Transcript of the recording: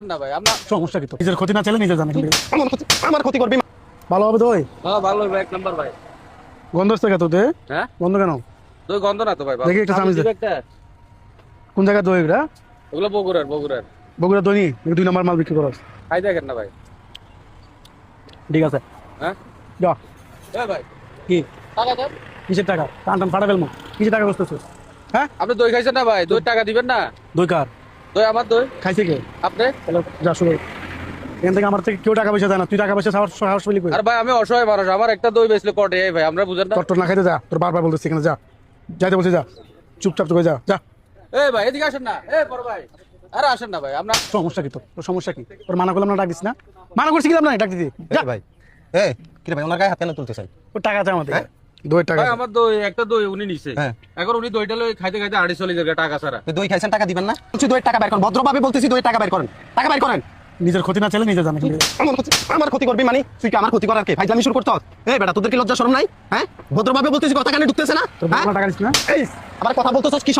না ভাই আপনার সমস্যা কি তো নিজের ক্ষতি না চাইলে নিজে জানে কিন্তু আমার ক্ষতি করবি ভালো হবে দই হ্যাঁ ভালো ভাই এক নাম্বার ভাই। গন্ধ আসছে কত দে হ্যাঁ গন্ধ কেন দই গন্ধ না তো ভাই দেখি একটা চামচ দে। একটা কোন জায়গায় দই এটা ওগুলো বগুড়ার বগুড়া দই নি 2 নম্বর মাল বিক্রি করছ খাই দেখেন না ভাই। ঠিক আছে হ্যাঁ যা এ ভাই কি টাকা দেন। কিসের টাকা টান টান ফাটা ফেলবো কিসের টাকা বসতেছ হ্যাঁ আপনি দই খাইছেন না ভাই, দই টাকা দিবেন না। দই কার দই আমার দই খাইছে কে আপনি। চলো যা শুরু এখান থেকে আমার থেকে কেউ টাকা পয়সা দেয় না তুই টাকা পয়সা সাহস পেলি কই আর ভাই আমি অসহায় মানুষ, আমার একটা দই বেচলে কটে এই ভাই, আমরা বুঝেন না। তোর না খাইতে যা তোর বারবার বলতেছি এখানে যা যাইতে বলছি যা চুপচাপ চলে যা যা এ ভাই এদিকে আসেন না, এ বড় ভাই আরে আসেন না ভাই আপনার। সমস্যা কি তোর সমস্যা কি তোর মানা করলাম না ডাক দিস না মানা করছি কিলাম না ডাক দিদি যা ভাই কি রে ভাই ওনার গায়ে হাত কেন তুলতেছেন? ওর টাকা আছে আমাদের দই টাকা ভাই আমার দই একটা দই উনি নিছে, হ্যাঁ। এখন উনি দইটা লই খাইতে খাইতে আড়ি চলে যাবে টাকা ছাড়া। তো দই খাইছেন টাকা দিবেন না? বলছি দই টাকা বের করেন, ভদ্রভাবে বলতেছি দই টাকা বের করেন, টাকা বের করেন। নিজের ক্ষতি না চাইলে নিজে জানে কিন্তু আমার ক্ষতি করবি মানে তুই কি আমার ক্ষতি করার কে? ফাইজলামি শুরু করতে এই বেটা তোদের কি লজ্জা শরম নাই? হ্যাঁ ভদ্রভাবে বলতেছি কথা কানে ঢুকতেছে না? তোর হ্যাঁ? টাকা দিস না এই আবার কথা বলতেছস কি